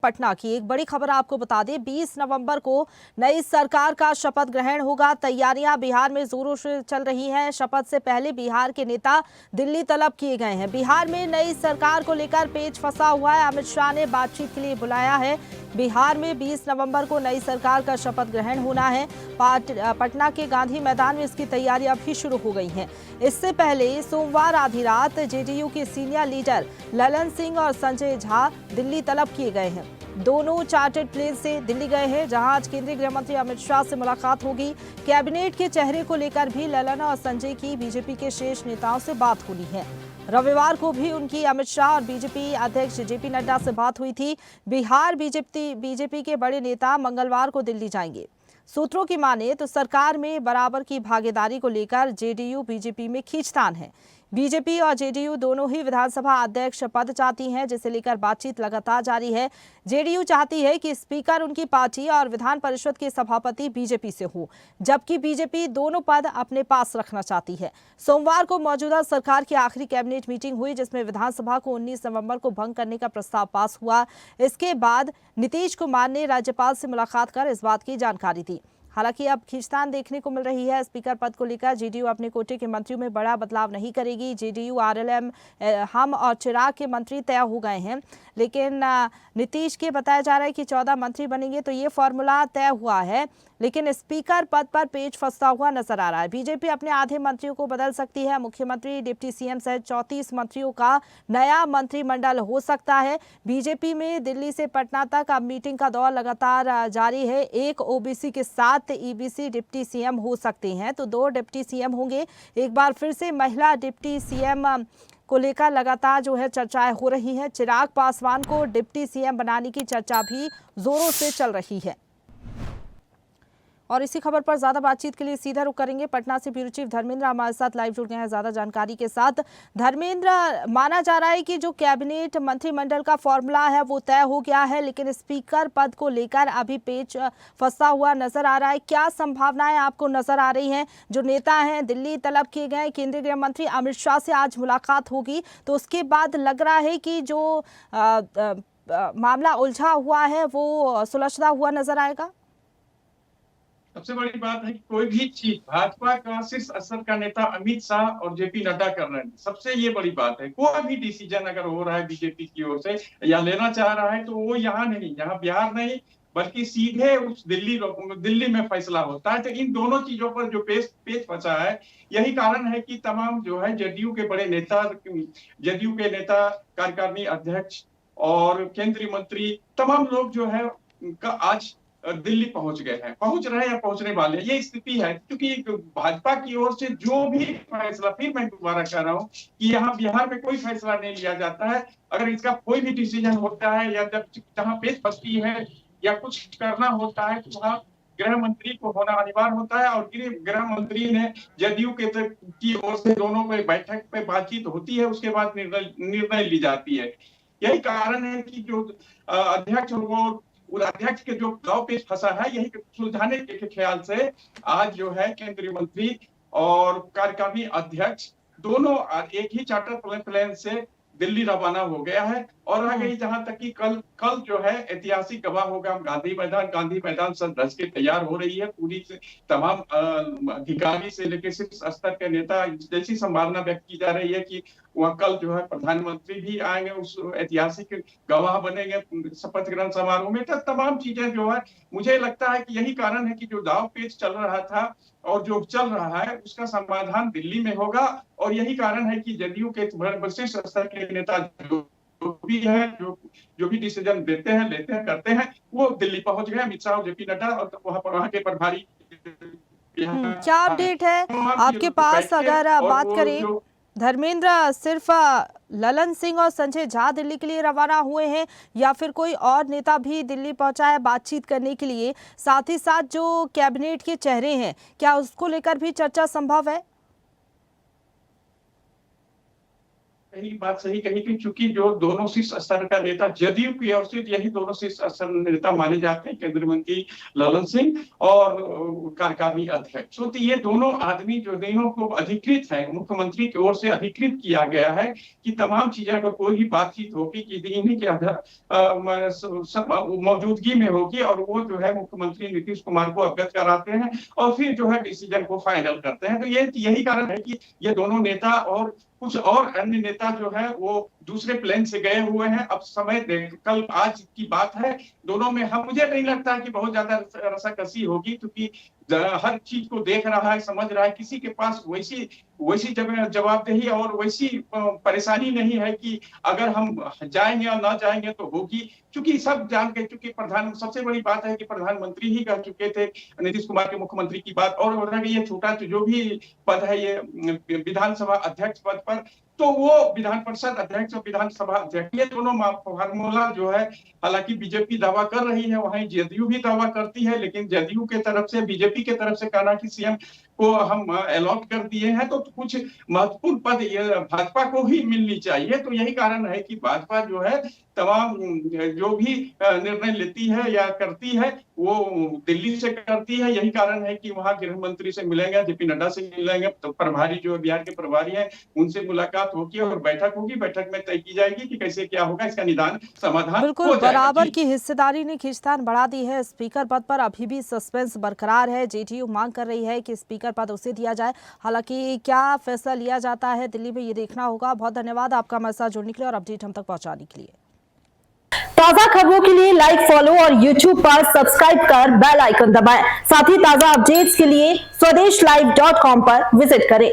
पटना की एक बड़ी खबर आपको बता दें, 20 नवंबर को नई सरकार का शपथ ग्रहण होगा। तैयारियां बिहार में जोरों से चल रही हैं। शपथ से पहले बिहार के नेता दिल्ली तलब किए गए हैं। बिहार में नई सरकार को लेकर पेच फंसा हुआ है। अमित शाह ने बातचीत के लिए बुलाया है। बिहार में 20 नवंबर को नई सरकार का शपथ ग्रहण होना है। पटना के गांधी मैदान में इसकी तैयारियां भी शुरू हो गई हैं। इससे पहले सोमवार आधी रात जेडीयू के सीनियर लीडर ललन सिंह और संजय झा दिल्ली तलब किए गए हैं। दोनों चार्टर्ड प्लेन से दिल्ली गए हैं, जहां आज केंद्रीय गृह मंत्री अमित शाह से मुलाकात होगी। कैबिनेट के चेहरे को लेकर भी ललन और संजय की बीजेपी के शीर्ष नेताओं से बात होनी है। रविवार को भी उनकी अमित शाह और बीजेपी अध्यक्ष जेपी नड्डा से बात हुई थी। बिहार बीजेपी के बड़े नेता मंगलवार को दिल्ली जाएंगे। सूत्रों की माने तो सरकार में बराबर की भागीदारी को लेकर जेडीयू बीजेपी में खींचतान है। बीजेपी और जेडीयू दोनों ही विधानसभा अध्यक्ष पद चाहती हैं, जिसे लेकर बातचीत लगातार जारी है। जेडीयू चाहती है कि स्पीकर उनकी पार्टी और विधान परिषद के सभापति बीजेपी से हो, जबकि बीजेपी दोनों पद अपने पास रखना चाहती है। सोमवार को मौजूदा सरकार की आखिरी कैबिनेट मीटिंग हुई, जिसमें विधानसभा को 19 नवंबर को भंग करने का प्रस्ताव पास हुआ। इसके बाद नीतीश कुमार ने राज्यपाल से मुलाकात कर इस बात की जानकारी दी। हालांकि अब खींचतान देखने को मिल रही है। स्पीकर पद को लेकर जेडीयू अपने कोटे के मंत्रियों में बड़ा बदलाव नहीं करेगी। जेडीयू आरएलएम हम और चिराग के मंत्री तय हो गए हैं, लेकिन नीतीश के बताया जा रहा है कि 14 मंत्री बनेंगे, तो ये फॉर्मूला तय हुआ है। लेकिन स्पीकर पद पर पेच फंसता हुआ नजर आ रहा है। बीजेपी अपने आधे मंत्रियों को बदल सकती है। मुख्यमंत्री, डिप्टी सीएम सहित 34 मंत्रियों का नया मंत्रिमंडल हो सकता है। बीजेपी में दिल्ली से पटना तक अब मीटिंग का दौर लगातार जारी है। एक ओबीसी के साथ ईबीसी डिप्टी सीएम हो सकते हैं, तो 2 डिप्टी सीएम होंगे। एक बार फिर से महिला डिप्टी सीएम को लेकर लगातार जो है चर्चाएं हो रही हैं। चिराग पासवान को डिप्टी सीएम बनाने की चर्चा भी जोरों से चल रही है। और इसी खबर पर ज्यादा बातचीत के लिए सीधा रुख करेंगे। पटना से ब्यूरो चीफ धर्मेंद्र हमारे साथ लाइव जुड़ गए हैं ज्यादा जानकारी के साथ। धर्मेंद्र, माना जा रहा है कि जो कैबिनेट मंत्रिमंडल का फॉर्मूला है वो तय हो गया है, लेकिन स्पीकर पद को लेकर अभी पेच फंसा हुआ नजर आ रहा है। क्या संभावनाएं आपको नजर आ रही हैं? जो नेता हैं दिल्ली तलब किए गए, केंद्रीय गृह मंत्री अमित शाह से आज मुलाकात होगी, तो उसके बाद लग रहा है कि जो मामला उलझा हुआ है वो सुलझता हुआ नजर आएगा। सबसे बड़ी बात है कि कोई भी चीज भाजपा का शीर्ष स्तर का नेता अमित शाह और जेपी नड्डा कर रहे हैं। सबसे ये बड़ी बात है, कोई भी डिसीजन अगर हो रहा है बीजेपी की ओर से या लेना चाह रहा है, तो वो यहाँ नहीं, यहाँ बिहार नहीं, बल्कि सीधे उस दिल्ली में फैसला होता है। तो इन दोनों चीजों पर जो पेच फंसा है, यही कारण है कि तमाम जो है जेडीयू के बड़े नेता, जेडीयू के नेता, कार्यकारिणी अध्यक्ष और केंद्रीय मंत्री, तमाम लोग जो है का आज दिल्ली पहुंच गए हैं, पहुंच रहे हैं या पहुंचने वाले हैं। ये स्थिति है, क्योंकि भाजपा की ओर से जो भी फैसला, फिर मैं दोबारा कह रहा हूं कि यहाँ बिहार में कोई फैसला नहीं लिया जाता है। अगर इसका कोई भी डिसीजन होता है या जब जहां पेच फंसती है या कुछ करना होता है, तो वहां गृह मंत्री को होना अनिवार्य होता है। और गृह मंत्री ने जदयू की ओर से दोनों में बैठक पे बातचीत होती है, उसके बाद निर्णय ली जाती है। यही कारण है कि जो अध्यक्ष वो अध्यक्ष के जो दाव पेच फंसा है, यही सुलझाने के ख्याल से आज जो है केंद्रीय मंत्री और कार्यकारिणी अध्यक्ष दोनों एक ही चार्टर प्लेन से दिल्ली रवाना हो गया है। और रह गई जहां तक कि कल जो है ऐतिहासिक गवाह होगा गांधी मैदान सब धज के तैयार हो रही है। पूरी से तमाम अधिकारी से लेकर शीर्ष स्तर के नेता, जैसी संभावना व्यक्त की जा रही है कि वह कल जो है प्रधानमंत्री भी आएंगे, उस ऐतिहासिक गवाह बनेंगे शपथ ग्रहण समारोह में। तो तमाम चीजें जो है, मुझे लगता है कि यही कारण है कि जो दाव पेच चल रहा था और जो चल रहा है, उसका समाधान दिल्ली में होगा। और यही कारण है कि जदयू के वरिष्ठ स्तर के नेता जो भी है, जो भी डिसीजन देते हैं, लेते हैं, करते हैं, वो दिल्ली पहुंच गए, अमित शाह और जेपी नड्डा, और वहां के प्रभारी। क्या अपडेट है आपके पास? अगर बात करें धर्मेंद्र, सिर्फ ललन सिंह और संजय झा दिल्ली के लिए रवाना हुए हैं या फिर कोई और नेता भी दिल्ली पहुंचा है बातचीत करने के लिए? साथ ही साथ जो कैबिनेट के चेहरे हैं, क्या उसको लेकर भी चर्चा संभव है? कही बात सही कही कि चूंकि जो दोनों शीर्ष स्तर का नेता जदयू की ओर से यही दोनों शीर्ष स्तर नेता माने जाते हैं, केंद्रीय मंत्री ललन सिंह और कार्यकारी अध्यक्ष। तो ये दोनों आदमी जो दोनों को अधिकृत है, मुख्यमंत्री की ओर से अधिकृत किया गया है कि तमाम चीजें अगर कोई भी बातचीत होगी कि इन्हीं के मौजूदगी में होगी और वो जो है मुख्यमंत्री नीतीश कुमार को अवगत कराते हैं और फिर जो है डिसीजन को फाइनल करते हैं। तो यही कारण है कि ये दोनों नेता और कुछ और अन्य नेता जो है वो दूसरे प्लेन से गए हुए हैं। अब समय देख, कल आज की बात है, दोनों में हम मुझे नहीं लगता कि बहुत ज्यादा रसाकसी होगी, क्योंकि हर चीज को देख रहा है, समझ रहा है, किसी के पास वैसी जवाबदेही और वैसी परेशानी नहीं है कि अगर हम जाएंगे या ना जाएंगे तो होगी, क्योंकि सब जान के चूंकि सबसे बड़ी बात है कि प्रधानमंत्री ही कह चुके थे नीतीश कुमार के मुख्यमंत्री की बात, और ये छोटा जो भी पद है ये विधानसभा अध्यक्ष पद पर, तो वो विधान परिषद अध्यक्ष और विधानसभा अध्यक्ष ये दोनों फार्मूला जो है, हालांकि बीजेपी दावा कर रही है, वहीं जदयू भी दावा करती है, लेकिन जदयू के तरफ से बीजेपी के तरफ से कहना कि सीएम को हम अलॉट कर दिए हैं तो कुछ महत्वपूर्ण पद भाजपा को ही मिलनी चाहिए। तो यही कारण है कि भाजपा जो है तमाम जो भी निर्णय लेती है या करती है वो दिल्ली से करती है। यही कारण है कि वहां गृह मंत्री से मिलेंगे, जेपी नड्डा से मिलेंगे, तो प्रभारी जो बिहार के प्रभारी हैं उनसे मुलाकात होगी और बैठक होगी। बैठक में तय की जाएगी कि कैसे क्या होगा, इसका निदान समाधान। बिल्कुल, बराबर की हिस्सेदारी ने खींचतान बढ़ा दी है। स्पीकर पद पर अभी भी सस्पेंस बरकरार है। जेडीयू मांग कर रही है कि स्पीकर पद उसे दिया जाए। हालांकि क्या फैसला लिया जाता है दिल्ली में, ये देखना होगा। बहुत धन्यवाद आपका हमारे साथ जुड़ने के लिए और अपडेट हम तक पहुंचाने के लिए। ताजा खबरों के लिए लाइक, फॉलो और YouTube पर सब्सक्राइब कर बेल आइकन दबाएं। साथ ही ताजा अपडेट्स के लिए स्वदेशलाइव.com पर विजिट करें।